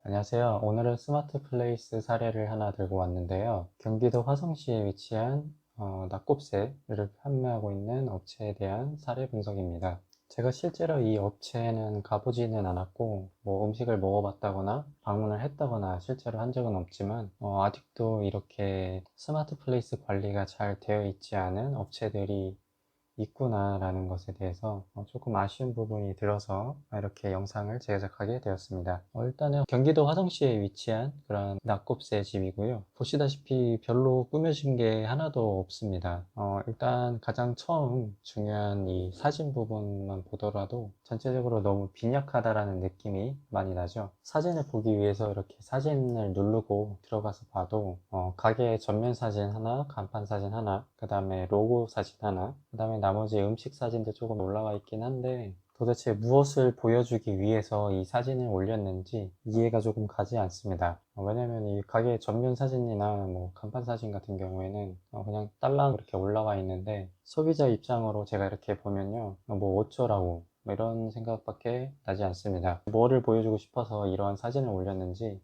안녕하세요. 오늘은 스마트 플레이스 사례를 하나 들고 왔는데요. 경기도 화성시에 위치한 낙곱새를 판매하고 있는 업체에 대한 사례 분석입니다. 제가 실제로 이 업체에는 가보지는 않았고 음식을 먹어봤다거나 방문을 했다거나 실제로 한 적은 없지만 아직도 이렇게 스마트 플레이스 관리가 잘 되어 있지 않은 업체들이 있구나 라는 것에 대해서 조금 아쉬운 부분이 들어서 이렇게 영상을 제작하게 되었습니다. 일단은 경기도 화성시에 위치한 그런 낙곱새 집이고요. 보시다시피 별로 꾸며진 게 하나도 없습니다. 일단 가장 처음 중요한 이 사진 부분만 보더라도 전체적으로 너무 빈약하다라는 느낌이 많이 나죠. 사진을 보기 위해서 이렇게 사진을 누르고 들어가서 봐도 가게 전면 사진 하나, 간판 사진 하나, 그 다음에 로고 사진 하나, 그 다음에 나머지 음식 사진도 조금 올라와 있긴 한데 도대체 무엇을 보여주기 위해서 이 사진을 올렸는지 이해가 조금 가지 않습니다. 왜냐면 이 가게 전면 사진이나 간판 사진 같은 경우에는 그냥 딸랑 이렇게 올라와 있는데 소비자 입장으로 제가 이렇게 보면요, 어쩌라고 이런 생각밖에 나지 않습니다. 뭐를 보여주고 싶어서 이러한 사진을 올렸는지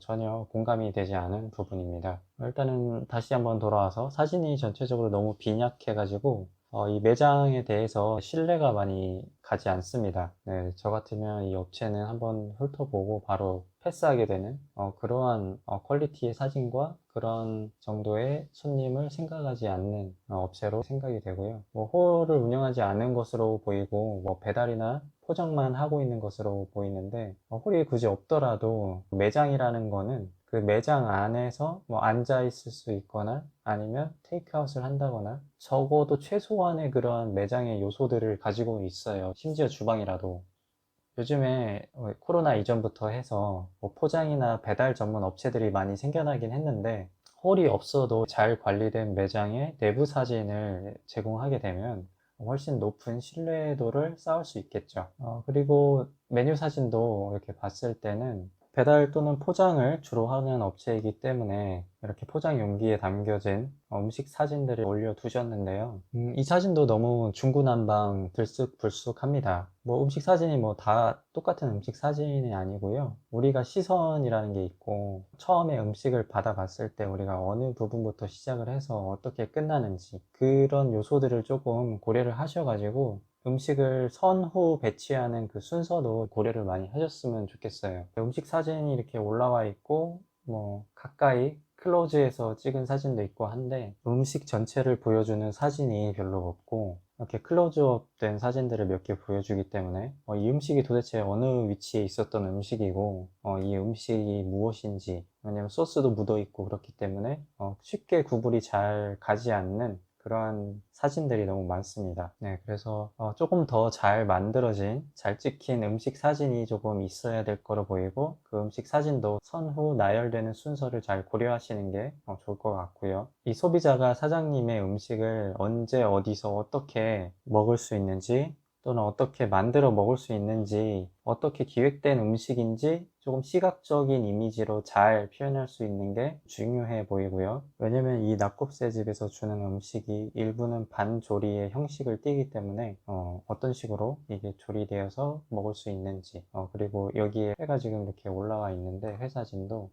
전혀 공감이 되지 않은 부분입니다. 일단은 다시 한번 돌아와서 사진이 전체적으로 너무 빈약해가지고 이 매장에 대해서 신뢰가 많이 가지 않습니다. 네, 저 같으면 이 업체는 한번 훑어보고 바로 패스하게 되는 그러한 퀄리티의 사진과 그런 정도의 손님을 생각하지 않는 업체로 생각이 되고요. 홀을 운영하지 않은 것으로 보이고 배달이나 포장만 하고 있는 것으로 보이는데 홀이 굳이 없더라도 매장이라는 거는 그 매장 안에서 앉아 있을 수 있거나 아니면 테이크아웃을 한다거나 적어도 최소한의 그런 매장의 요소들을 가지고 있어요. 심지어 주방이라도. 요즘에 코로나 이전부터 해서 포장이나 배달 전문 업체들이 많이 생겨나긴 했는데 홀이 없어도 잘 관리된 매장의 내부 사진을 제공하게 되면 훨씬 높은 신뢰도를 쌓을 수 있겠죠. 그리고 메뉴 사진도 이렇게 봤을 때는 배달 또는 포장을 주로 하는 업체이기 때문에 이렇게 포장 용기에 담겨진 음식 사진들을 올려두셨는데요. 이 사진도 너무 중구난방 들쑥불쑥합니다. 음식 사진이 다 똑같은 음식 사진이 아니고요. 우리가 시선이라는 게 있고 처음에 음식을 받아봤을 때 우리가 어느 부분부터 시작을 해서 어떻게 끝나는지 그런 요소들을 조금 고려를 하셔가지고 음식을 선후 배치하는 그 순서도 고려를 많이 하셨으면 좋겠어요. 음식 사진이 이렇게 올라와 있고 가까이 클로즈에서 찍은 사진도 있고 한데 음식 전체를 보여주는 사진이 별로 없고 이렇게 클로즈업 된 사진들을 몇 개 보여주기 때문에 이 음식이 도대체 어느 위치에 있었던 음식이고 이 음식이 무엇인지, 왜냐면 소스도 묻어 있고 그렇기 때문에 쉽게 구분이 잘 가지 않는 그러한 사진들이 너무 많습니다. 네, 그래서 조금 더 잘 만들어진, 잘 찍힌 음식 사진이 조금 있어야 될 거로 보이고 그 음식 사진도 선후 나열되는 순서를 잘 고려하시는 게 좋을 것 같고요. 이 소비자가 사장님의 음식을 언제 어디서 어떻게 먹을 수 있는지 또는 어떻게 만들어 먹을 수 있는지, 어떻게 기획된 음식인지 조금 시각적인 이미지로 잘 표현할 수 있는 게 중요해 보이고요. 왜냐면 이 낙곱새 집에서 주는 음식이 일부는 반조리의 형식을 띠기 때문에 어떤 식으로 이게 조리되어서 먹을 수 있는지, 그리고 여기에 회가 지금 이렇게 올라와 있는데 회사진도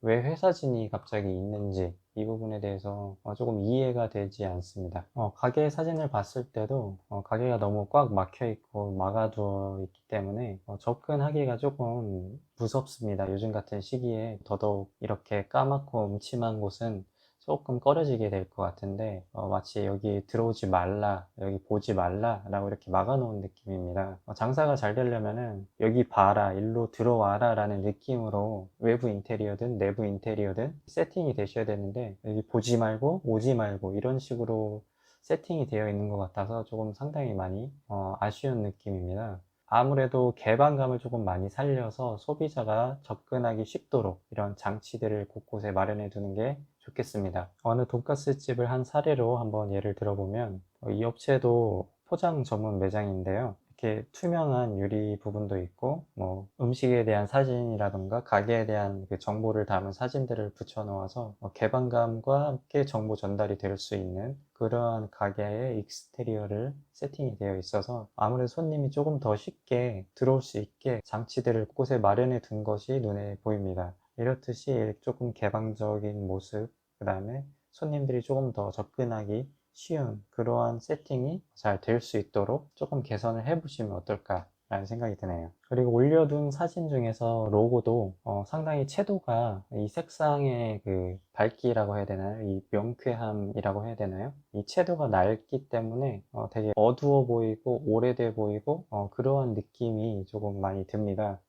왜 회사진이 갑자기 있는지 이 부분에 대해서 조금 이해가 되지 않습니다. 가게 사진을 봤을 때도 가게가 너무 꽉 막혀 있고 막아두어 있기 때문에 접근하기가 조금 무섭습니다. 요즘 같은 시기에 더더욱 이렇게 까맣고 음침한 곳은 조금 꺼려지게 될 것 같은데 마치 여기 들어오지 말라, 여기 보지 말라 라고 이렇게 막아놓은 느낌입니다. 장사가 잘 되려면은 여기 봐라, 일로 들어와라 라는 느낌으로 외부 인테리어든 내부 인테리어든 세팅이 되셔야 되는데 여기 보지 말고 오지 말고 이런 식으로 세팅이 되어 있는 것 같아서 조금 상당히 많이 아쉬운 느낌입니다. 아무래도 개방감을 조금 많이 살려서 소비자가 접근하기 쉽도록 이런 장치들을 곳곳에 마련해 두는 게 좋겠습니다. 어느 돈가스 집을 한 사례로 한번 예를 들어보면 이 업체도 포장 전문 매장인데요. 이렇게 투명한 유리 부분도 있고, 뭐 음식에 대한 사진이라던가 가게에 대한 그 정보를 담은 사진들을 붙여 놓아서 개방감과 함께 정보 전달이 될 수 있는 그러한 가게의 익스테리어를 세팅이 되어 있어서 아무래도 손님이 조금 더 쉽게 들어올 수 있게 장치들을 곳곳에 마련해 둔 것이 눈에 보입니다. 이렇듯이 조금 개방적인 모습, 그 다음에 손님들이 조금 더 접근하기 쉬운 그러한 세팅이 잘 될 수 있도록 조금 개선을 해보시면 어떨까 라는 생각이 드네요. 그리고 올려둔 사진 중에서 로고도 상당히 채도가 이 색상의 그 밝기라고 해야 되나요? 이 명쾌함이라고 해야 되나요? 이 채도가 낡기 때문에 되게 어두워 보이고 오래돼 보이고 그러한 느낌이 조금 많이 듭니다.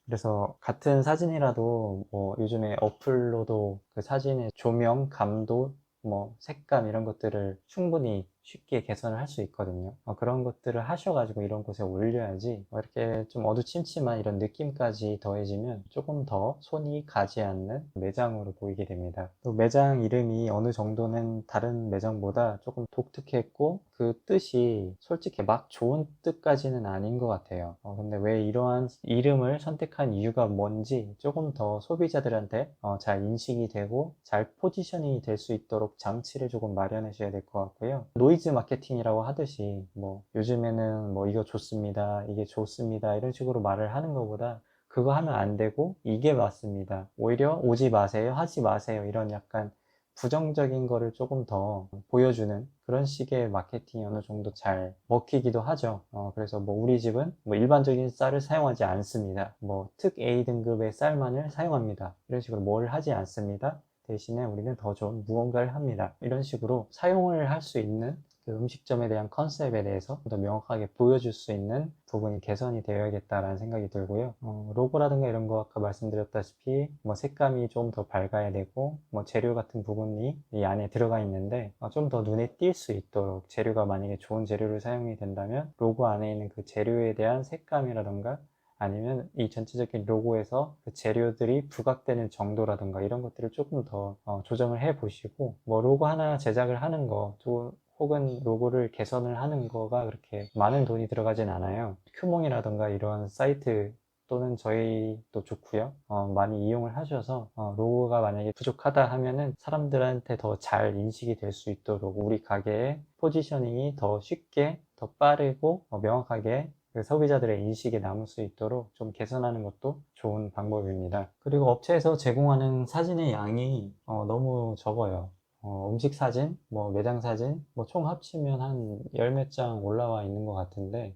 그래서 같은 사진이라도 뭐 요즘에 어플로도 그 사진의 조명, 감도, 뭐 색감 이런 것들을 충분히 쉽게 개선을 할 수 있거든요. 그런 것들을 하셔가지고 이런 곳에 올려야지 이렇게 좀 어두침침한 이런 느낌까지 더해지면 조금 더 손이 가지 않는 매장으로 보이게 됩니다. 또 매장 이름이 어느 정도는 다른 매장보다 조금 독특했고 그 뜻이 솔직히 막 좋은 뜻까지는 아닌 것 같아요. 근데 왜 이러한 이름을 선택한 이유가 뭔지 조금 더 소비자들한테 잘 인식이 되고 잘 포지셔닝이 될 수 있도록 장치를 조금 마련하셔야 될 것 같고요. 노이즈 마케팅이라고 하듯이 뭐 요즘에는 뭐 이거 좋습니다, 이게 좋습니다 이런 식으로 말을 하는 것보다 그거 하면 안 되고 이게 맞습니다, 오히려 오지 마세요, 하지 마세요 이런 약간 부정적인 거를 조금 더 보여주는 그런 식의 마케팅이 어느 정도 잘 먹히기도 하죠. 그래서 뭐 우리 집은 뭐 일반적인 쌀을 사용하지 않습니다. 뭐 특 A 등급의 쌀만을 사용합니다. 이런 식으로 뭘 하지 않습니다. 대신에 우리는 더 좋은 무언가를 합니다. 이런 식으로 사용을 할 수 있는 그 음식점에 대한 컨셉에 대해서 더 명확하게 보여줄 수 있는 부분이 개선이 되어야겠다라는 생각이 들고요. 로고라든가 이런 거 아까 말씀드렸다시피 뭐 색감이 좀 더 밝아야 되고 뭐 재료 같은 부분이 이 안에 들어가 있는데 좀 더 눈에 띌 수 있도록 재료가 만약에 좋은 재료를 사용이 된다면 로고 안에 있는 그 재료에 대한 색감이라든가 아니면 이 전체적인 로고에서 그 재료들이 부각되는 정도라든가 이런 것들을 조금 더 조정을 해 보시고 뭐 로고 하나 제작을 하는 거 혹은 로고를 개선을 하는 거가 그렇게 많은 돈이 들어가진 않아요. 큐몽이라든가 이런 사이트 또는 저희도 좋고요. 많이 이용을 하셔서 로고가 만약에 부족하다 하면은 사람들한테 더 잘 인식이 될 수 있도록 우리 가게의 포지셔닝이 더 쉽게 더 빠르고 명확하게 그 소비자들의 인식에 남을 수 있도록 좀 개선하는 것도 좋은 방법입니다. 그리고 업체에서 제공하는 사진의 양이 너무 적어요. 음식 사진, 뭐 매장 사진, 뭐 총 합치면 한 열 몇 장 올라와 있는 것 같은데,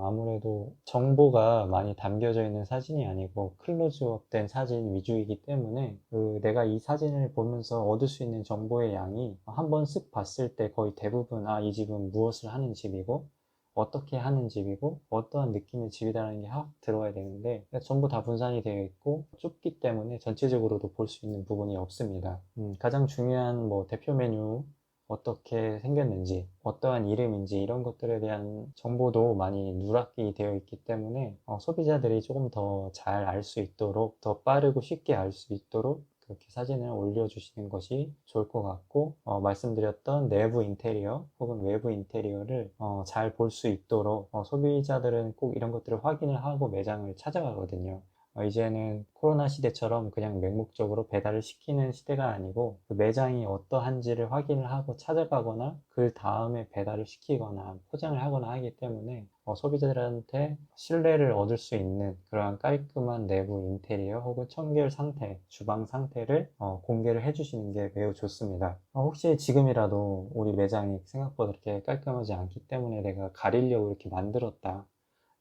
아무래도 정보가 많이 담겨져 있는 사진이 아니고 클로즈업 된 사진 위주이기 때문에 내가 이 사진을 보면서 얻을 수 있는 정보의 양이 한번 쓱 봤을 때 거의 대부분 이 집은 무엇을 하는 집이고 어떻게 하는 집이고 어떠한 느낌의 집이라는 게 확 들어와야 되는데 전부 다 분산이 되어 있고 좁기 때문에 전체적으로도 볼 수 있는 부분이 없습니다. 가장 중요한 뭐 대표 메뉴 어떻게 생겼는지, 어떠한 이름인지 이런 것들에 대한 정보도 많이 누락이 되어 있기 때문에 소비자들이 조금 더 잘 알 수 있도록 더 빠르고 쉽게 알 수 있도록 그렇게 사진을 올려주시는 것이 좋을 것 같고 말씀드렸던 내부 인테리어 혹은 외부 인테리어를 잘 볼 수 있도록 소비자들은 꼭 이런 것들을 확인을 하고 매장을 찾아가거든요. 이제는 코로나 시대처럼 그냥 맹목적으로 배달을 시키는 시대가 아니고 그 매장이 어떠한지를 확인을 하고 찾아가거나 그 다음에 배달을 시키거나 포장을 하거나 하기 때문에 소비자들한테 신뢰를 얻을 수 있는 그러한 깔끔한 내부 인테리어 혹은 청결 상태, 주방 상태를 공개를 해주시는 게 매우 좋습니다. 혹시 지금이라도 우리 매장이 생각보다 이렇게 깔끔하지 않기 때문에 내가 가리려고 이렇게 만들었다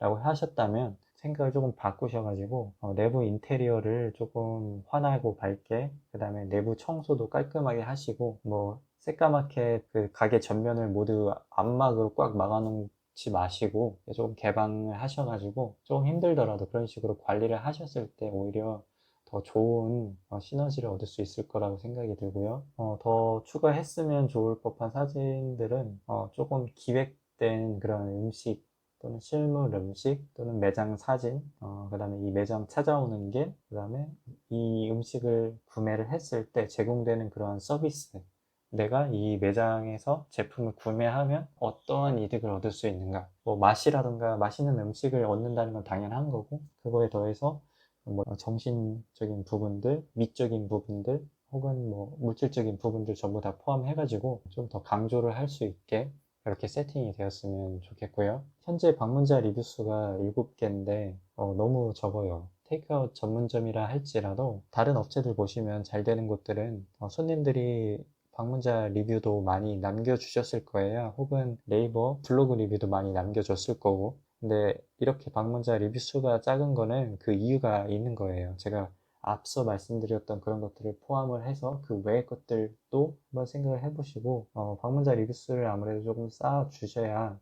라고 하셨다면 생각을 조금 바꾸셔가지고 내부 인테리어를 조금 환하고 밝게 그 다음에 내부 청소도 깔끔하게 하시고 뭐 새까맣게 그 가게 전면을 모두 암막으로 꽉 막아놓지 마시고 조금 개방을 하셔가지고 조금 힘들더라도 그런 식으로 관리를 하셨을 때 오히려 더 좋은 시너지를 얻을 수 있을 거라고 생각이 들고요. 더 추가했으면 좋을 법한 사진들은 조금 기획된 그런 음식 또는 실물 음식 또는 매장 사진, 그 다음에 이 매장 찾아오는 길, 그 다음에 이 음식을 구매를 했을 때 제공되는 그런 서비스, 내가 이 매장에서 제품을 구매하면 어떠한 이득을 얻을 수 있는가, 뭐 맛이라든가 맛있는 음식을 얻는다는 건 당연한 거고, 그거에 더해서 뭐 정신적인 부분들, 미적인 부분들, 혹은 뭐 물질적인 부분들 전부 다 포함해가지고 좀 더 강조를 할 수 있게 이렇게 세팅이 되었으면 좋겠고요. 현재 방문자 리뷰 수가 7개인데 너무 적어요. 테이크아웃 전문점이라 할지라도 다른 업체들 보시면 잘 되는 곳들은 손님들이 방문자 리뷰도 많이 남겨주셨을 거예요. 혹은 네이버 블로그 리뷰도 많이 남겨줬을 거고. 근데 이렇게 방문자 리뷰 수가 작은 거는 그 이유가 있는 거예요. 제가 앞서 말씀드렸던 그런 것들을 포함을 해서 그 외의 것들도 한번 생각을 해보시고 방문자 리뷰 수를 아무래도 조금 쌓아 주셔야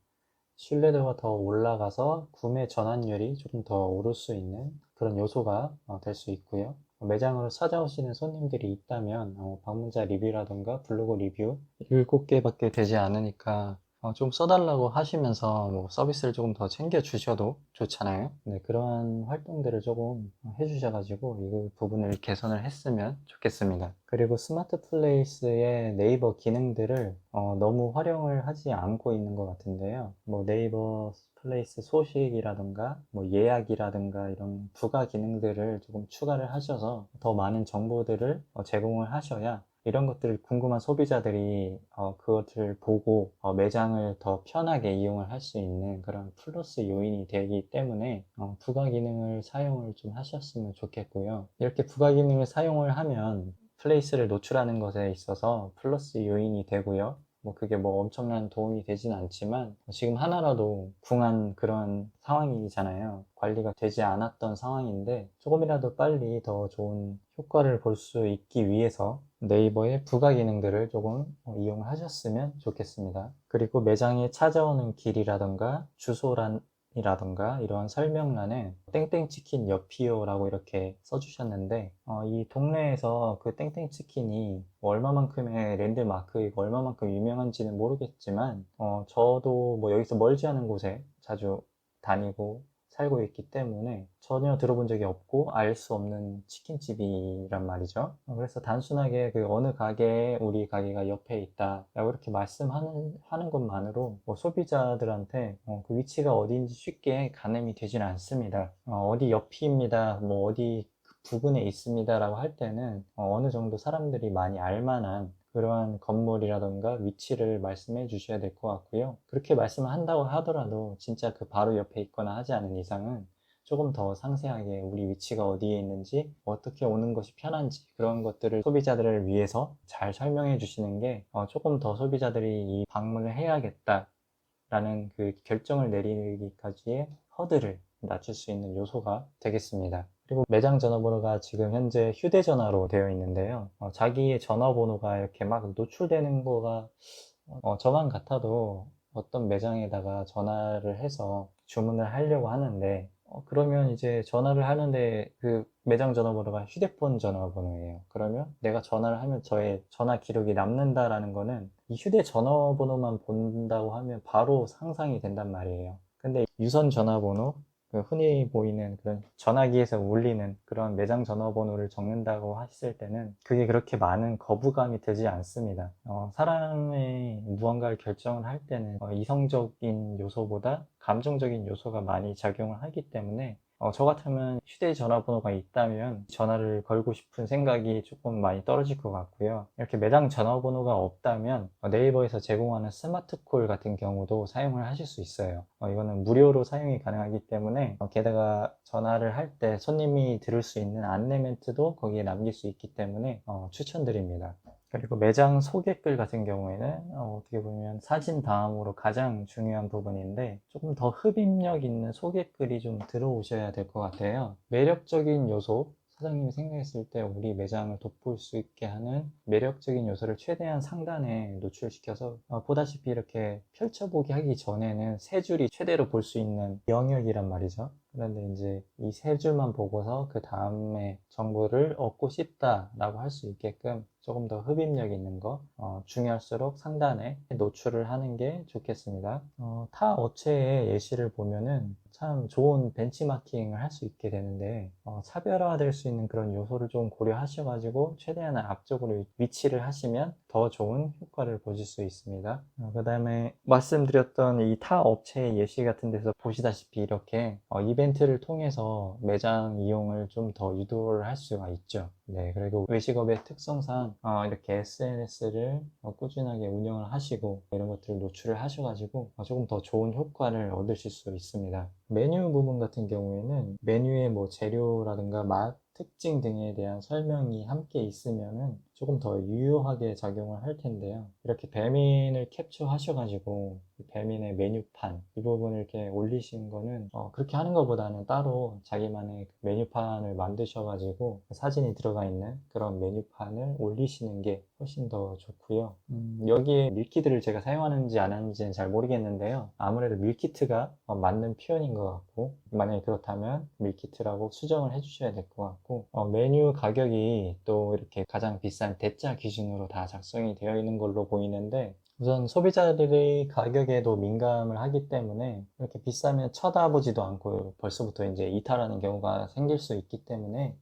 신뢰도가 더 올라가서 구매 전환율이 조금 더 오를 수 있는 그런 요소가 될 수 있고요. 매장으로 찾아오시는 손님들이 있다면 방문자 리뷰라던가 블로그 리뷰 7개밖에 되지 않으니까 좀 써달라고 하시면서 뭐 서비스를 조금 더 챙겨주셔도 좋잖아요. 네, 그러한 활동들을 조금 해주셔가지고 이 부분을 개선을 했으면 좋겠습니다. 그리고 스마트 플레이스의 네이버 기능들을 너무 활용을 하지 않고 있는 것 같은데요. 뭐 네이버 플레이스 소식이라든가 뭐 예약이라든가 이런 부가 기능들을 조금 추가를 하셔서 더 많은 정보들을 제공을 하셔야 이런 것들을 궁금한 소비자들이 그것을 보고 매장을 더 편하게 이용을 할 수 있는 그런 플러스 요인이 되기 때문에 부가 기능을 사용을 좀 하셨으면 좋겠고요. 이렇게 부가 기능을 사용을 하면 플레이스를 노출하는 것에 있어서 플러스 요인이 되고요. 뭐 그게 뭐 엄청난 도움이 되진 않지만 지금 하나라도 궁한 그런 상황이잖아요. 관리가 되지 않았던 상황인데 조금이라도 빨리 더 좋은 효과를 볼 수 있기 위해서 네이버의 부가 기능들을 조금 이용하셨으면 좋겠습니다. 그리고 매장에 찾아오는 길이라던가 주소란이라던가 이러한 설명란에 땡땡치킨 옆이요라고 이렇게 써주셨는데 이 동네에서 그 땡땡치킨이 얼마만큼의 랜드마크이고 얼마만큼 유명한지는 모르겠지만 저도 뭐 여기서 멀지 않은 곳에 자주 다니고 살고 있기 때문에 전혀 들어본 적이 없고 알 수 없는 치킨집이란 말이죠. 그래서 단순하게 그 어느 가게에 우리 가게가 옆에 있다 라고 이렇게 말씀하는 것만으로 뭐 소비자들한테 그 위치가 어디인지 쉽게 가늠이 되지는 않습니다. 어디 옆입니다, 뭐 어디 그 부근에 있습니다 라고 할 때는 어느 정도 사람들이 많이 알만한 그러한 건물이라던가 위치를 말씀해 주셔야 될 것 같고요. 그렇게 말씀을 한다고 하더라도 진짜 그 바로 옆에 있거나 하지 않은 이상은 조금 더 상세하게 우리 위치가 어디에 있는지, 어떻게 오는 것이 편한지 그런 것들을 소비자들을 위해서 잘 설명해 주시는 게 조금 더 소비자들이 이 방문을 해야겠다라는 그 결정을 내리기까지의 허들을 낮출 수 있는 요소가 되겠습니다. 그리고 매장 전화번호가 지금 현재 휴대전화로 되어 있는데요. 자기의 전화번호가 이렇게 막 노출되는 거가 저만 같아도 어떤 매장에다가 전화를 해서 주문을 하려고 하는데 그러면 이제 전화를 하는데 그 매장 전화번호가 휴대폰 전화번호예요. 그러면 내가 전화를 하면 저의 전화 기록이 남는다라는 거는 이 휴대 전화번호만 본다고 하면 바로 상상이 된단 말이에요. 근데 유선 전화번호, 그 흔히 보이는 그런 전화기에서 울리는 그런 매장 전화번호를 적는다고 했을 때는 그게 그렇게 많은 거부감이 들지 않습니다. 사람이 무언가를 결정을 할 때는 이성적인 요소보다 감정적인 요소가 많이 작용을 하기 때문에 저 같으면 휴대전화번호가 있다면 전화를 걸고 싶은 생각이 조금 많이 떨어질 것 같고요. 이렇게 매장 전화번호가 없다면 네이버에서 제공하는 스마트콜 같은 경우도 사용을 하실 수 있어요. 이거는 무료로 사용이 가능하기 때문에 게다가 전화를 할 때 손님이 들을 수 있는 안내 멘트도 거기에 남길 수 있기 때문에 추천드립니다. 그리고 매장 소개글 같은 경우에는 어떻게 보면 사진 다음으로 가장 중요한 부분인데 조금 더 흡입력 있는 소개글이 좀 들어오셔야 될 것 같아요. 매력적인 요소, 사장님이 생각했을 때 우리 매장을 돋보일 수 있게 하는 매력적인 요소를 최대한 상단에 노출시켜서 보다시피 이렇게 펼쳐보기 하기 전에는 세 줄이 최대로 볼 수 있는 영역이란 말이죠. 그런데 이제 이 세 줄만 보고서 그 다음에 정보를 얻고 싶다라고 할 수 있게끔 조금 더 흡입력 있는 거 중요할수록 상단에 노출을 하는 게 좋겠습니다. 타 업체의 예시를 보면은 참 좋은 벤치마킹을 할 수 있게 되는데, 차별화될 수 있는 그런 요소를 좀 고려하셔가지고 최대한 앞쪽으로 위치를 하시면 더 좋은 효과를 보실 수 있습니다. 그 다음에 말씀드렸던 이 타 업체의 예시 같은 데서 보시다시피 이렇게 이벤트를 통해서 매장 이용을 좀 더 유도를 할 수가 있죠. 네, 그리고 외식업의 특성상 이렇게 SNS를 꾸준하게 운영을 하시고 이런 것들을 노출을 하셔가지고 조금 더 좋은 효과를 얻으실 수 있습니다. 메뉴 부분 같은 경우에는 메뉴의 뭐 재료라든가 맛, 특징 등에 대한 설명이 함께 있으면은 조금 더 유효하게 작용을 할 텐데요. 이렇게 배민을 캡처하셔가지고 배민의 메뉴판 이 부분을 이렇게 올리시는 거는 그렇게 하는 것보다는 따로 자기만의 그 메뉴판을 만드셔가지고 사진이 들어가 있는 그런 메뉴판을 올리시는 게 훨씬 더 좋고요. 여기에 밀키트를 제가 사용하는지 안 하는지는 잘 모르겠는데요. 아무래도 밀키트가 맞는 표현인 것 같고, 만약에 그렇다면 밀키트라고 수정을 해주셔야 될 것 같고, 메뉴 가격이 또 이렇게 가장 비싼 대짜 기준으로 다 작성이 되어 있는 걸로 보이는데, 우선 소비자들이 가격에도 민감을 하기 때문에 이렇게 비싸면 쳐다보지도 않고 벌써부터 이제 이탈하는 경우가 생길 수 있기 때문에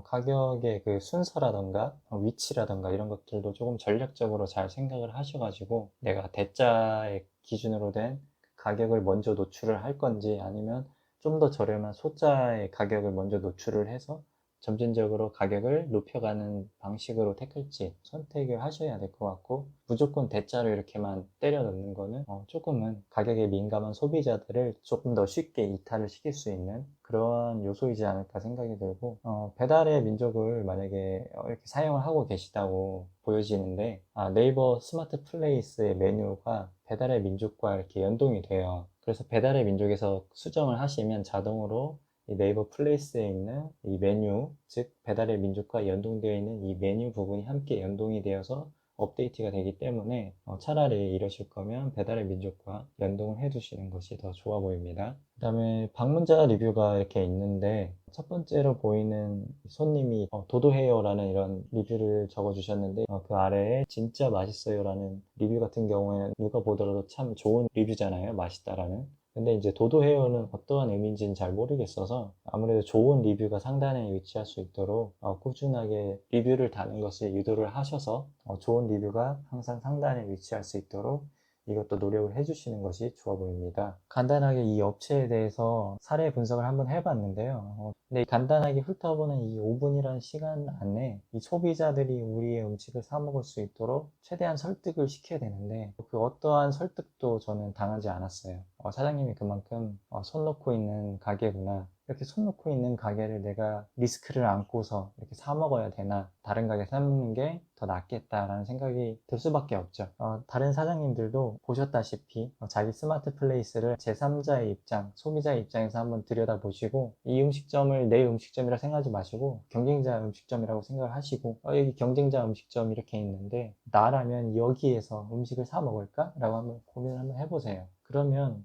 가격의 그 순서라던가 위치라던가 이런 것들도 조금 전략적으로 잘 생각을 하셔가지고 내가 대자의 기준으로 된 가격을 먼저 노출을 할 건지 아니면 좀 더 저렴한 소자의 가격을 먼저 노출을 해서 점진적으로 가격을 높여가는 방식으로 택할지 선택을 하셔야 될 것 같고, 무조건 대자로 이렇게만 때려 넣는 거는 조금은 가격에 민감한 소비자들을 조금 더 쉽게 이탈을 시킬 수 있는 그러한 요소이지 않을까 생각이 들고, 배달의 민족을 만약에 이렇게 사용을 하고 계시다고 보여지는데, 네이버 스마트 플레이스의 메뉴가 배달의 민족과 이렇게 연동이 돼요. 그래서 배달의 민족에서 수정을 하시면 자동으로 이 네이버 플레이스에 있는 이 메뉴, 즉 배달의 민족과 연동되어 있는 이 메뉴 부분이 함께 연동이 되어서 업데이트가 되기 때문에 차라리 이러실 거면 배달의 민족과 연동을 해 두시는 것이 더 좋아 보입니다. 그 다음에 방문자 리뷰가 이렇게 있는데, 첫 번째로 보이는 손님이 도도해요라는 이런 리뷰를 적어 주셨는데, 그 아래에 진짜 맛있어요라는 리뷰 같은 경우에는 누가 보더라도 참 좋은 리뷰잖아요, 맛있다라는. 근데 이제 도도헤어는 어떠한 의미인지는 잘 모르겠어서 아무래도 좋은 리뷰가 상단에 위치할 수 있도록 꾸준하게 리뷰를 다는 것을 유도를 하셔서 좋은 리뷰가 항상 상단에 위치할 수 있도록 이것도 노력을 해주시는 것이 좋아 보입니다. 간단하게 이 업체에 대해서 사례 분석을 한번 해봤는데요. 근데 간단하게 훑어보는 이 5분이라는 시간 안에 이 소비자들이 우리의 음식을 사 먹을 수 있도록 최대한 설득을 시켜야 되는데, 그 어떠한 설득도 저는 당하지 않았어요. 사장님이 그만큼 손 놓고 있는 가게구나, 이렇게 손 놓고 있는 가게를 내가 리스크를 안고서 이렇게 사 먹어야 되나, 다른 가게 사 먹는 게 더 낫겠다라는 생각이 들 수밖에 없죠. 다른 사장님들도 보셨다시피 자기 스마트 플레이스를 제3자의 입장, 소비자의 입장에서 한번 들여다보시고, 이 음식점을 내 음식점이라 생각하지 마시고 경쟁자 음식점이라고 생각을 하시고, 여기 경쟁자 음식점 이렇게 있는데 나라면 여기에서 음식을 사 먹을까? 라고 한번 고민을 한번 해보세요. 그러면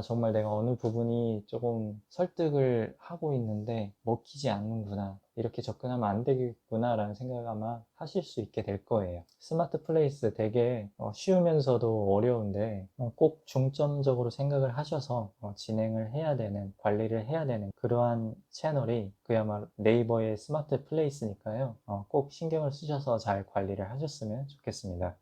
정말 내가 어느 부분이 조금 설득을 하고 있는데 먹히지 않는구나, 이렇게 접근하면 안 되겠구나 라는 생각을 아마 하실 수 있게 될 거예요. 스마트 플레이스 되게 쉬우면서도 어려운데 꼭 중점적으로 생각을 하셔서 진행을 해야 되는, 관리를 해야 되는 그러한 채널이 그야말로 네이버의 스마트 플레이스니까요. 꼭 신경을 쓰셔서 잘 관리를 하셨으면 좋겠습니다.